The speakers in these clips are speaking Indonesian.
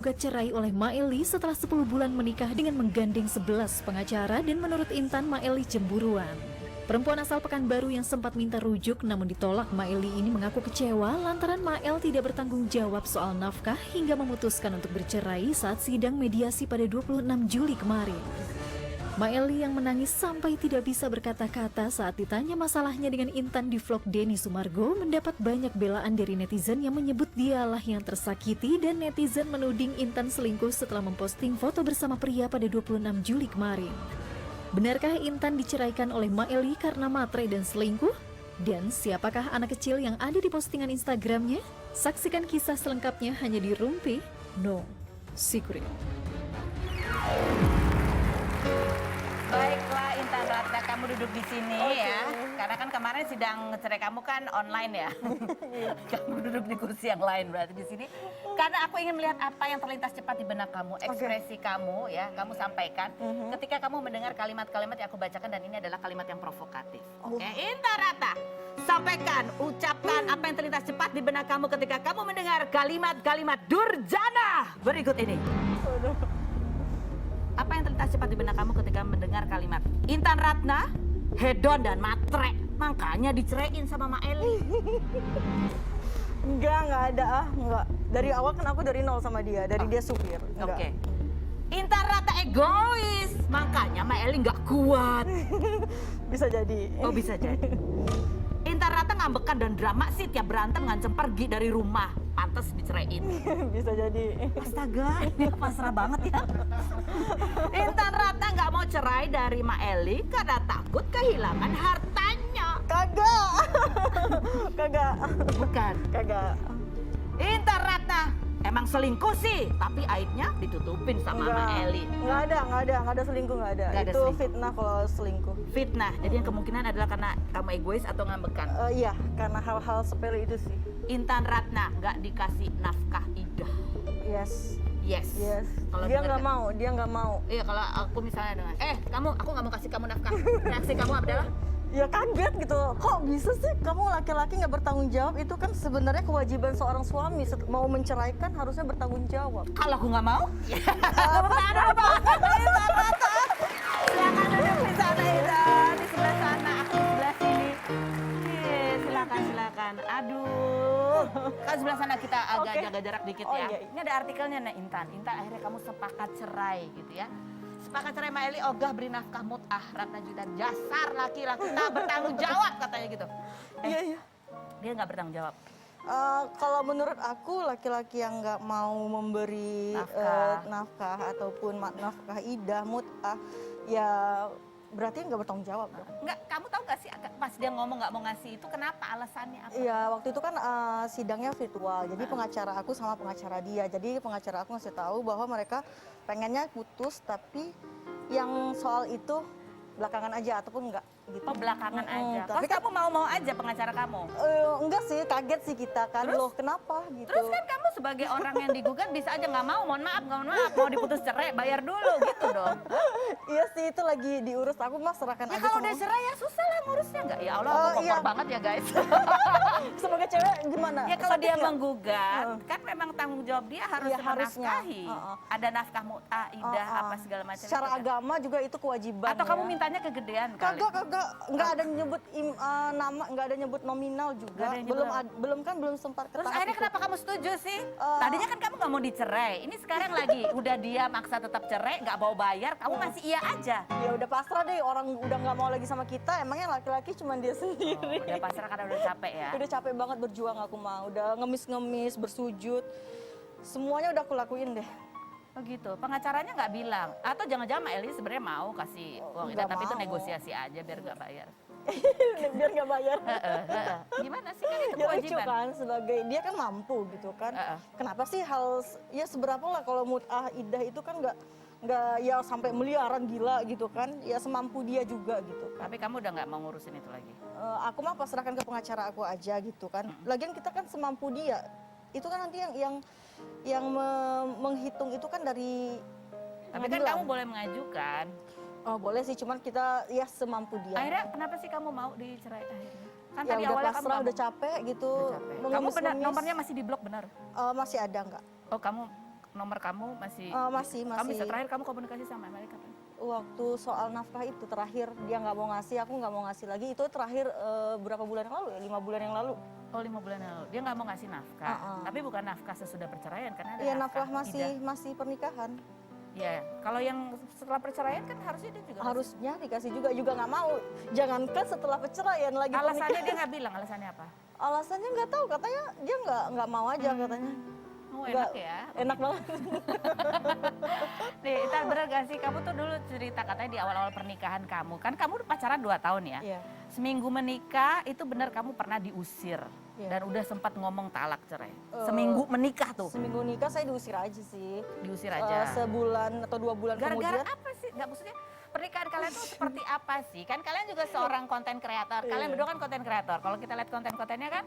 digugat cerai oleh Maeli setelah 10 bulan menikah dengan menggandeng 11 pengacara dan menurut Intan, Maeli cemburuan. Perempuan asal Pekanbaru yang sempat minta rujuk namun ditolak Maeli ini mengaku kecewa lantaran Mael tidak bertanggung jawab soal nafkah hingga memutuskan untuk bercerai saat sidang mediasi pada 26 Juli kemarin. Maeli yang menangis sampai tidak bisa berkata-kata saat ditanya masalahnya dengan Intan di vlog Denny Sumargo mendapat banyak belaan dari netizen yang menyebut dialah yang tersakiti dan netizen menuding Intan selingkuh setelah memposting foto bersama pria pada 26 Juli kemarin. Benarkah Intan diceraikan oleh Maeli karena matre dan selingkuh? Dan siapakah anak kecil yang ada di postingan Instagramnya? Saksikan kisah selengkapnya hanya di Rumpi No Secret. Baiklah Intan Ratna, kamu duduk di sini ya. Karena kan kemarin sidang cerai kamu kan online ya. Kamu duduk di kursi yang lain berarti di sini. Karena aku ingin melihat apa yang terlintas cepat di benak kamu, ekspresi kamu ya, kamu sampaikan. Ketika kamu mendengar kalimat-kalimat yang aku bacakan dan ini adalah kalimat yang provokatif. Oke, Intan Ratna, sampaikan, ucapkan apa yang terlintas cepat di benak kamu ketika kamu mendengar kalimat-kalimat durjana berikut ini. Apa yang terlintas cepat di benak kamu ketika mendengar kalimat Intan Ratna, hedon dan matre, makanya diceraiin sama Maeli? Enggak ada enggak. Dari awal kan aku dari nol sama dia, dari dia supir. Oke. Intan Ratna egois, makanya Maeli nggak kuat. Bisa jadi. Oh bisa jadi. Intan Ratna ngambekan dan drama sih tiap berantem ngancem pergi dari rumah. Pantes diceraiin. Bisa jadi. Astaga, ini pasrah banget ya. Intan Ratna nggak mau cerai dari Maeli karena takut kehilangan hartanya. Kagak. Kagak. Bukan. Kagak. Intan Ratna emang selingkuh sih, tapi aibnya ditutupin sama Maeli. Enggak ada selingkuh, enggak ada. Nggak ada Itu selingkuh. fitnah kalau selingkuh. Fitnah, jadi yang kemungkinan adalah karena kamu egois atau ngambekan. Iya, karena hal-hal sepele itu sih. Intan Ratna nggak dikasih nafkah idah. Yes. Yes. Yes. Kalau Dia dengar nggak mau, dia nggak mau. Iya, kalau aku misalnya dengan, aku nggak mau kasih kamu nafkah. Reaksi kamu adalah? Ya kaget gitu, kok bisa sih kamu laki-laki nggak bertanggung jawab? Itu kan sebenarnya kewajiban seorang suami, mau menceraikan harusnya bertanggung jawab. Kalau aku nggak mau? Silakan duduk di sana, Intan. Di sebelah sana, aku di sebelah sini. Silakan. Aduh. Kan sebelah sana kita agak jaga jarak dikit ya. Iya. Ini ada artikelnya nih, Intan. Intan akhirnya kamu sepakat cerai gitu ya. Sepakat cerai Maeli ogah beri nafkah mut'ah. Ratna Judan dasar laki-laki tak bertanggung jawab katanya gitu. Iya. Dia nggak bertanggung jawab. Kalau menurut aku laki-laki yang nggak mau memberi nafkah ataupun nafkah idah, mut'ah, ya berarti nggak bertanggung jawab dong. Enggak, kamu tahu gak sih pas dia ngomong nggak mau ngasih itu kenapa? Alasannya apa? Iya, waktu itu kan sidangnya virtual, jadi pengacara aku sama pengacara dia. Jadi pengacara aku ngasih tahu bahwa mereka pengennya putus, tapi yang soal itu belakangan aja ataupun enggak gitu. Oh belakangan aja. Tapi Terus kamu mau aja pengacara kamu? Enggak sih, kaget sih kita kan. Terus? Loh kenapa gitu. Terus kan kamu sebagai orang yang digugat bisa aja nggak mau, mohon maaf, mau diputus cerai, bayar dulu gitu dong. Iya sih, itu lagi diurus. Aku mah serahkan Ya aja kalau sama udah cerai ya susah lah ngurusnya nggak? Ya Allah, Oh, aku kompor iya. banget ya guys. sebagai cewek gimana? Ya kalau Sakit dia nggak? menggugat, kan memang tanggung jawab dia harus Iya, harusnya. menafkahi. Ada nafkah mut'ah, idah, apa segala macam. Secara itu kan. agama juga itu kewajiban. Atau kamu ya. mintanya kegedean kali? Kagak, nggak ada nyebut nama, nggak ada nyebut nominal juga. Nggak ada yang nyebut Belum sempat ke Terus tahap akhirnya itu. kenapa kamu setuju sih? Tadinya kan kamu nggak mau dicerai. Ini sekarang lagi udah dia maksa tetap cerai, nggak mau bayar, kamu masih iya aja. Ya udah pasrah deh, orang udah nggak mau lagi sama kita. Emangnya laki-laki cuma dia sendiri. Udah pasrah karena udah capek ya. Udah capek banget berjuang aku mah. Udah ngemis-ngemis, bersujud. Semuanya udah aku lakuin deh. Oh gitu. Pengacaranya nggak bilang. Atau jangan-jangan Mbak Eli sebenarnya mau kasih uang itu, Nggak tapi itu mau. negosiasi aja biar nggak bayar. Biar nggak bayar. Gimana sih kan itu Ya lucu kewajiban? kan, sebagai dia kan mampu gitu kan. Kenapa sih ya seberapa lah kalau mut'ah idah itu kan nggak ya sampai miliaran gila gitu kan. Ya semampu dia juga gitu kan. Tapi kamu udah nggak mau ngurusin itu lagi? Aku mah pasrahkan ke pengacara aku aja gitu kan. Lagian kita kan semampu dia. Itu kan nanti yang menghitung itu kan dari Tapi kan pengadilan. kamu boleh mengajukan. Oh boleh sih, cuman kita ya semampu dia. Akhirnya kenapa sih kamu mau dicerai akhirnya? Kan Ya tadi udah awalnya kamu pasrah, nggak udah mau. capek gitu. Udah capek. Kamu benar mengemis-ngemis. nomornya masih di blok benar? Masih ada nggak? Oh kamu nomor kamu masih? Masih. Kamu bisa terakhir kamu komunikasi sama Meli kapan? Waktu soal nafkah itu terakhir dia nggak mau ngasih, aku nggak mau ngasih lagi. Itu terakhir berapa bulan yang lalu ya? 5 bulan yang lalu. Oh 5 bulan yang lalu. Dia nggak mau ngasih nafkah. Tapi bukan nafkah sesudah perceraian karena ada Iya, nafkah masih pernikahan. Iya, kalau yang setelah perceraian kan harusnya dia juga Harusnya dikasih juga nggak mau. Jangankan setelah perceraian lagi. Alasannya dia nggak bilang, alasannya apa? Alasannya nggak tahu, katanya dia nggak mau aja katanya. Oh enak ya. Enak banget. Nih, Intan bener gak sih kamu tuh dulu cerita katanya di awal-awal pernikahan kamu. Kan kamu pacaran 2 tahun ya? Iya. Seminggu menikah itu benar kamu pernah diusir. Iya. Dan udah sempat ngomong talak cerai. Seminggu menikah tuh. Seminggu nikah saya diusir aja sih. Diusir aja. Sebulan atau 2 bulan Gara-gara kemudian. apa sih? Nggak maksudnya pernikahan kalian tuh seperti apa sih? Kan kalian juga seorang konten kreator. Kalian berdua kan konten kreator. Kalau kita lihat konten-kontennya kan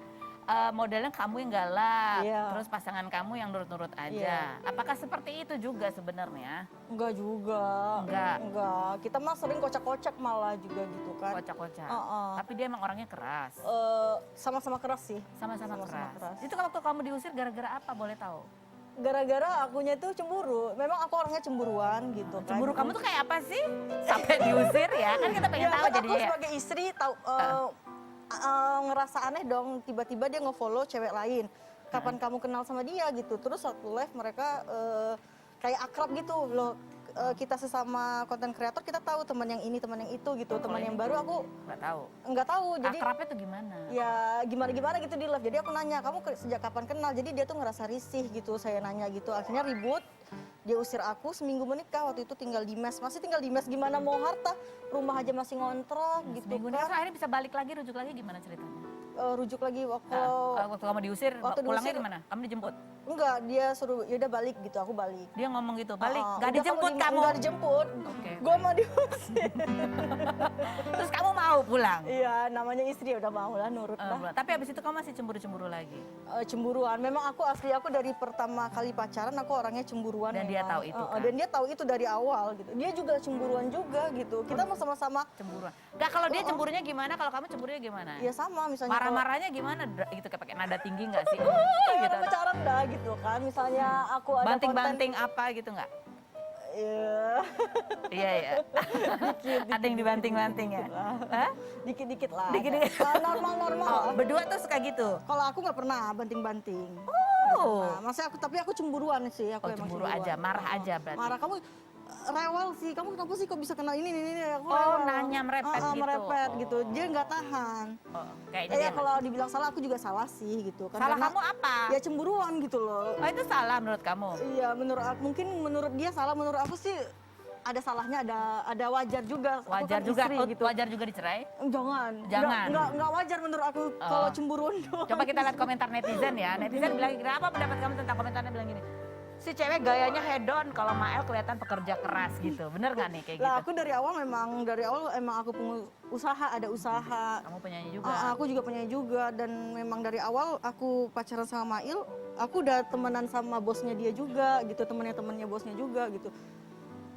modelnya kamu yang galak, Iya. terus pasangan kamu yang nurut-nurut aja. Iya. Apakah seperti itu juga sebenarnya? Enggak juga. Enggak. Kita mah sering kocak-kocak malah juga gitu kan. Kocak-kocak. Heeh. Tapi dia emang orangnya keras. Sama-sama keras sih. Sama-sama sama-sama keras. keras. Itu waktu kamu diusir gara-gara apa boleh tahu? Gara-gara akunya tuh cemburu. Memang aku orangnya cemburuan gitu kan. Cemburu kamu tuh kayak apa sih? Sampai diusir ya? Kan kita pengen Ya, tahu kan jadinya. aku sebagai istri tahu ngerasa aneh dong tiba-tiba dia nge-follow cewek lain. Kapan kamu kenal sama dia gitu. Terus satu live mereka kayak akrab gitu loh. Kita sesama konten kreator kita tahu teman yang ini, teman yang itu gitu. Teman yang baru aku nggak tahu. Jadi Akrabnya tuh gimana? ya gimana gitu di live. Jadi aku nanya, kamu sejak kapan kenal? Jadi dia tuh ngerasa risih gitu. Saya nanya gitu. Akhirnya ribut. Dia usir aku, seminggu menikah. Waktu itu tinggal di mes. Masih tinggal di mes, gimana mau harta? Rumah aja masih ngontrak gitu Seminggu kan. nikah akhirnya bisa balik lagi, rujuk lagi gimana ceritanya? Rujuk lagi waktu Waktu kamu diusir, waktu pulangnya diusir- gimana? Kamu dijemput? enggak, dia suruh ya udah balik gitu, aku balik. Dia ngomong gitu, balik, Udah, nggak dijemput kalau kamu? nggak dijemput. Oke. Gue mau diusir. Terus kamu mau pulang? Iya, namanya istri ya udah mau lah, nurut lah. Tapi abis itu kamu masih cemburu-cemburu lagi? Cemburuan. Memang aku dari pertama kali pacaran aku orangnya cemburuan. Dan dia memang. tahu itu kan? Dan dia tahu itu dari awal gitu. Dia juga cemburuan juga gitu. Kita mau sama-sama. Cemburuan. Nggak, kalau dia cemburunya gimana, kalau kamu cemburunya gimana? Ya sama misalnya. Marah-marahnya gimana? Gitu kayak pakai nada tinggi nggak sih? Gitu. Gitu. Pacaran dah gitu kan. Misalnya aku ada Banting-banting apa gitu nggak? Iya. Iya, iya. Ada yang dibanting-banting ya? Hah? Dikit-dikit lah. Dikit-dikit. Normal-normal. Oh, berdua tuh suka gitu? Kalau aku nggak pernah banting-banting. Oh. Nah, maksudnya tapi aku cemburuan sih. Aku Oh, emang cemburu aja, marah aja berarti. Marah, kamu rewel sih. Kamu kenapa sih kok bisa kenal ini. Aku Oh, rewel. nanya merepet gitu. Merepet Oh. gitu. Dia nggak tahan. Oh, kayaknya Ya dia kalau dibilang salah, aku juga salah sih gitu. Kan. salah Karena kamu apa? Ya cemburuan gitu loh. Oh, itu salah menurut kamu? Iya, mungkin menurut dia salah, menurut aku sih ada salahnya, ada wajar juga. Aku Wajar kan juga, istri, gitu. wajar juga dicerai? Jangan. Jangan. Nggak wajar menurut aku kalau cemburuan doang. Coba kita lihat komentar netizen ya. Netizen bilang gini, apa pendapat kamu tentang komentarnya bilang gini? Si cewek gayanya hedon, kalau Mael kelihatan pekerja keras gitu. Bener nggak nih kayak Lah, gitu? aku dari awal emang aku pengusaha, ada usaha. Kamu penyanyi juga. Aku juga penyanyi juga, dan memang dari awal aku pacaran sama Mail, aku udah temenan sama bosnya dia juga gitu, temennya bosnya juga gitu.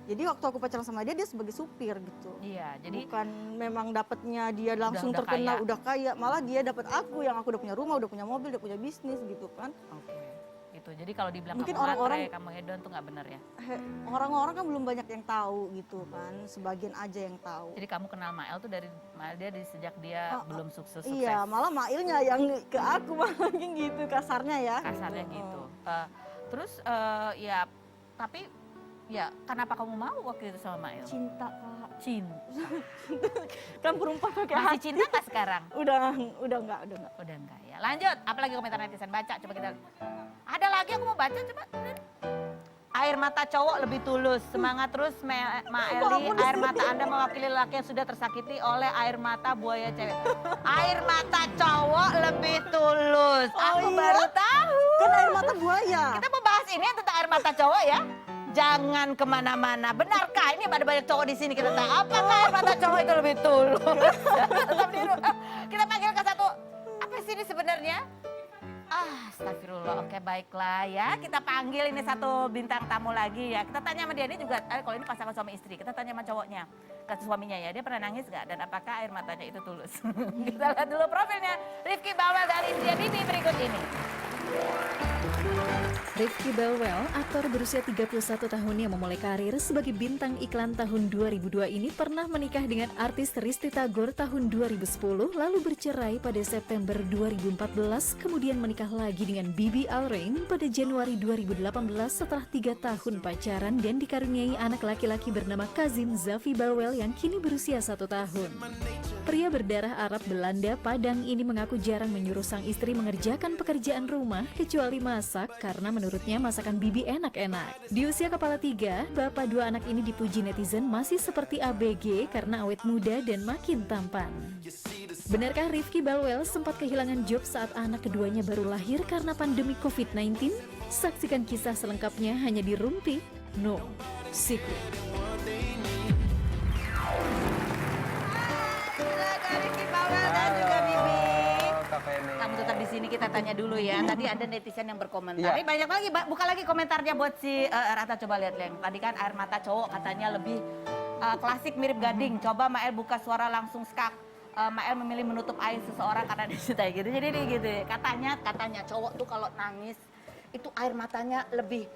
Jadi waktu aku pacaran sama dia sebagai supir gitu. Iya, jadi Bukan memang dapatnya dia langsung udah terkenal, kaya. udah kaya, malah dia dapat aku yang aku udah punya rumah, udah punya mobil, udah punya bisnis gitu kan. oke. Gitu. Jadi kalau dibilang Mungkin kamu orang-orang- matre, kamu hedon tuh nggak bener ya. Orang-orang kan belum banyak yang tahu gitu kan, sebagian aja yang tahu. Jadi kamu kenal Mael tuh dari sejak dia belum sukses. Iya, malah Mailnya yang ke aku malah gitu kasarnya ya. Kasarnya gitu. Terus ya, tapi ya kenapa kamu mau waktu itu sama Mael? Cinta Kak. Cinta. Kan perempuan pakai Masih hati. cinta nggak sekarang? Udah enggak. Udah enggak ya. Lanjut, apalagi komentar netizen, baca coba kita. Ada lagi aku mau baca coba. Air mata cowok lebih tulus. Semangat terus Maeli. Air mata Anda mewakili laki yang sudah tersakiti oleh air mata buaya cewek. Air mata cowok lebih tulus. Aku iya? baru tahu. Kan air mata buaya. Kita mau bahas ini tentang air mata cowok ya. Jangan kemana-mana. Benarkah ini ada banyak cowok di sini? Kita tanya apakah air mata cowok itu lebih tulus? Tetap niru. Kita panggil ke satu. Apa sih ini sebenarnya? Astagfirullah. Oke, baiklah ya. Kita panggil ini satu bintang tamu lagi ya. Kita tanya sama dia, ini juga kalau ini pasangan suami istri. Kita tanya sama cowoknya, ke suaminya ya. Dia pernah nangis nggak? Dan apakah air matanya itu tulus? Kita lihat dulu profilnya Rifki Bawel dari Istri Bibi berikut ini. Rifki Balwell, aktor berusia 31 tahun yang memulai karir sebagai bintang iklan tahun 2002 ini pernah menikah dengan artis Risty Tagor tahun 2010, lalu bercerai pada September 2014, kemudian menikah lagi dengan Bibi Alrain pada Januari 2018 setelah 3 tahun pacaran dan dikaruniai anak laki-laki bernama Kazim Zafi Balwell yang kini berusia 1 tahun. Pria berdarah Arab Belanda Padang ini mengaku jarang menyuruh sang istri mengerjakan pekerjaan rumah kecuali masak karena menurutnya masakan Bibi enak-enak. Di usia kepala 3, bapak 2 anak ini dipuji netizen masih seperti ABG karena awet muda dan makin tampan. Benarkah Rifki Balwell sempat kehilangan job saat anak keduanya baru lahir karena pandemi COVID-19? Saksikan kisah selengkapnya hanya di Rumpi No Secret. Kamu tetap di sini, kita tanya dulu ya. Tadi ada netizen yang berkomentar. Ini banyak lagi, buka lagi komentarnya buat si Rata. Coba lihat, Leng. Tadi kan air mata cowok katanya lebih klasik mirip gading. Coba Mael buka suara langsung skak. Mael memilih menutup air seseorang karena dicintai gitu. Jadi dia gitu. Katanya cowok tuh kalau nangis itu air matanya lebih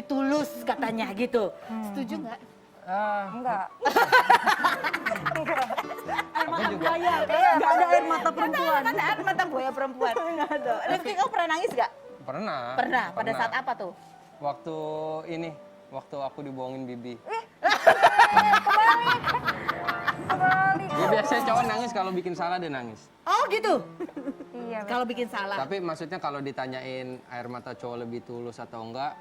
tulus katanya gitu. Setuju nggak? Enggak. Air mata buaya. Enggak ada air mata perempuan. Kan ada air mata buaya perempuan. Enggak ada. Rifki, kamu pernah nangis nggak? Pernah. Pernah. Pada saat apa tuh? Waktu aku dibohongin Bibi. Kembali. Ya biasanya cowok nangis kalau bikin salah dia nangis. Oh gitu? Iya. Kalau bikin salah. Tapi maksudnya kalau ditanyain air mata cowok lebih tulus atau enggak,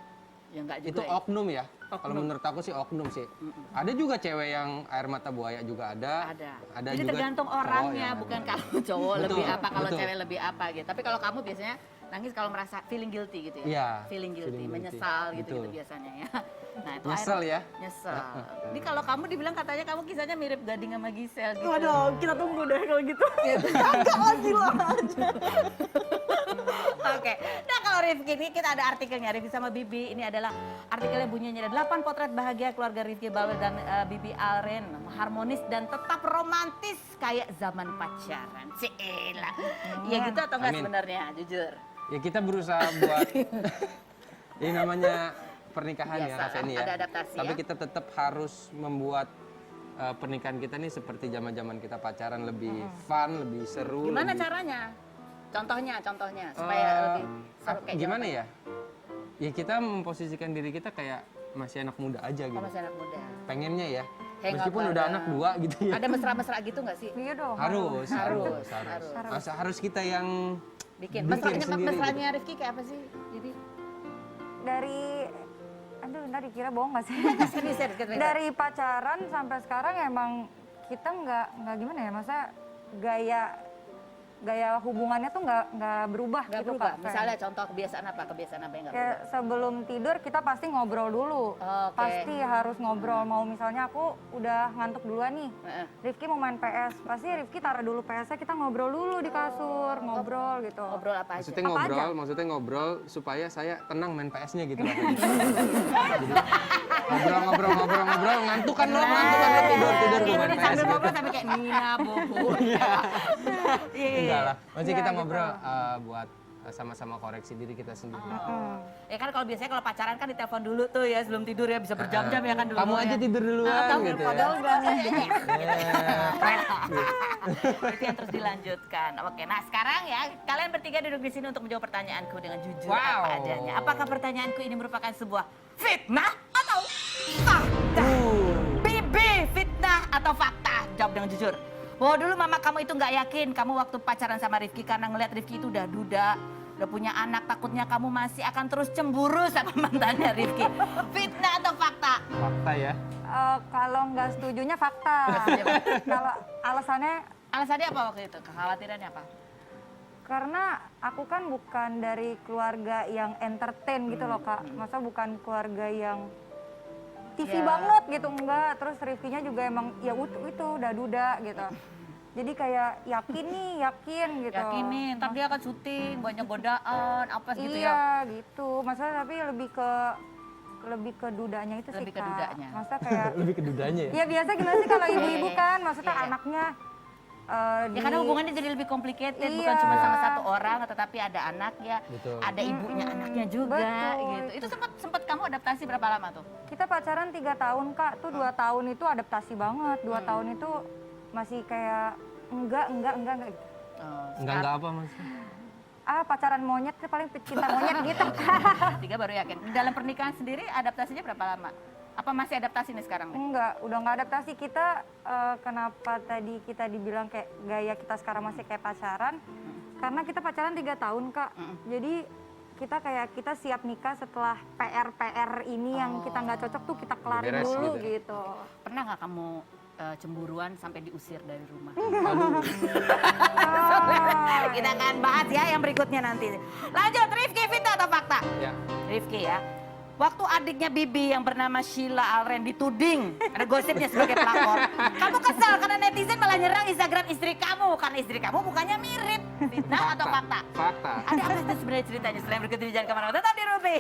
Ya enggak juga itu ya. oknum ya. Kalau menurut aku sih oknum sih. Ada juga cewek yang air mata buaya juga ada. Ada. Jadi juga tergantung cowok orangnya, yang- bukan kalau cowok Betul, lebih apa, kalau betul. cewek lebih apa gitu. Tapi kalau kamu biasanya nangis kalau merasa feeling guilty gitu ya? Iya, Feeling guilty, feeling guilty. menyesal gitu-gitu Betul. biasanya ya. Nah itu Nyesel ya? Nyesel. Ini kalau kamu dibilang katanya kamu kisahnya mirip Gading sama Gisel gitu. Waduh, kita tunggu deh kalau gitu. Enggak lah, gila aja. Oke, nah kalau Rifki ini kita ada artikelnya, Rifki sama Bibi. Ini adalah artikelnya bunyinya ada 8 potret bahagia keluarga Rifki Balwell dan Bibi Alrain. Harmonis dan tetap romantis kayak zaman pacaran. Cielah. Ya gitu atau enggak Amin. sebenarnya, jujur? Ya kita berusaha buat ini namanya pernikahan ya Biasa, Kak Feni ya. ada adaptasi Tapi ya. kita tetap harus membuat pernikahan kita nih seperti zaman-zaman kita pacaran, lebih fun, lebih seru. Gimana lebih, caranya? Contohnya supaya lebih seru kayak gimana zaman- ya? Ya kita memposisikan diri kita kayak masih anak muda aja Oh, gitu. masih anak muda. Pengennya ya. Hangout Meskipun udah bareng. anak 2 gitu ya. Ada mesra-mesra gitu nggak sih? Iya dong. Harus. Harus. Harus kita yang Bikin. bikin Mesranya, sendiri mesranya Rifki kayak apa sih? Jadi Dari aduh, ntar dikira bohong gak sih? serius gitu. Dari pacaran sampai sekarang emang kita nggak gimana ya, masa gaya hubungannya tuh nggak berubah Nggak gitu berubah. Kak. Misalnya contoh kebiasaan apa yang nggak Kayak berubah? sebelum tidur kita pasti ngobrol dulu. Oke. Pasti harus ngobrol. Mau misalnya aku udah ngantuk duluan nih. Heeh. Rifki mau main PS. Pasti Rifki taruh dulu PS-nya, kita ngobrol dulu di kasur, ngobrol gitu. Ngobrol apa aja? maksudnya ngobrol supaya saya tenang main PS-nya gitu. Jadi, ngobrol ngantuk kan lo tidur Iya, gue main ini PS sambil gitu. ngobrol sampai kayak Nina, Bobo. Iya. Enggak lah, maksudnya Iya, kita gitu. ngobrol buat sama-sama koreksi diri kita sendiri. Ya kan kalau biasanya kalau pacaran kan ditelepon dulu tuh ya sebelum tidur ya bisa berjam-jam ya kan dulu. Kamu aja tidur duluan kamu gitu ya. padahal udah Pret. itu yang terus dilanjutkan. Oke, nah sekarang ya kalian bertiga duduk di sini untuk menjawab pertanyaanku dengan jujur Wow. apa adanya. Apakah pertanyaanku ini merupakan sebuah fitnah atau fakta? Bibi, fitnah atau fakta? Jawab dengan jujur. Bahwa dulu mama kamu itu nggak yakin kamu waktu pacaran sama Rifki karena ngeliat Rifki itu udah duda, udah punya anak, takutnya kamu masih akan terus cemburu sama mantannya Rifki. Fitnah atau fakta? Fakta ya. Kalau nggak setujunya fakta. Kalau alasannya Alasannya apa waktu itu? Kekhawatirannya apa? karena aku kan bukan dari keluarga yang entertain gitu loh Kak. Masa bukan keluarga yang TV Ya. banget gitu, enggak. Terus Rifkinya juga emang ya itu udah duda gitu. Jadi kayak yakin gitu. Yakinin, ntar dia akan syuting, banyak godaan, apa gitu ya. Iya gitu. Masalah tapi lebih ke dudanya itu Lebih sih ke Kak. dudanya. Masa kayak Lebih ke dudanya ya. ya biasa gimana sih kalau ibu-ibu kan, maksudnya Iya, iya. anaknya Ya karena hubungannya jadi lebih complicated, bukan Iya. cuma sama satu orang, tetapi ada anaknya, Betul. ada ibunya, anaknya juga, Betul. gitu. Itu sempat kamu adaptasi berapa lama tuh? Kita pacaran 3 tahun Kak, tuh 2 tahun itu adaptasi banget. 2 tahun itu masih kayak enggak gitu. Enggak apa mas? Pacaran monyet paling cinta monyet gitu Kak. 3 baru yakin. Dalam pernikahan sendiri adaptasinya berapa lama? Apa masih adaptasi nih sekarang nih? Enggak, udah nggak adaptasi. Kita kenapa tadi kita dibilang kayak gaya kita sekarang masih kayak pacaran? Karena kita pacaran 3 tahun Kak. Jadi kita siap nikah setelah PR ini yang kita nggak cocok tuh kita kelarin Beres dulu gitu. gitu. Pernah nggak kamu cemburuan sampai diusir dari rumah? Kita akan bahas ya yang berikutnya nanti. Lanjut, Rifki, Vita atau fakta? Ya. Rifki ya. Waktu adiknya Bibi yang bernama Sheila Alren dituding, ada gosipnya sebagai pelakor. Kamu kesal karena netizen malah nyerang Instagram istri kamu. Karena istri kamu mukanya mirip. Fitnah atau fakta? Fakta. Ada apa itu sebenarnya ceritanya? Selain berikut ini jangan kemana-mana, tetap di Ruby.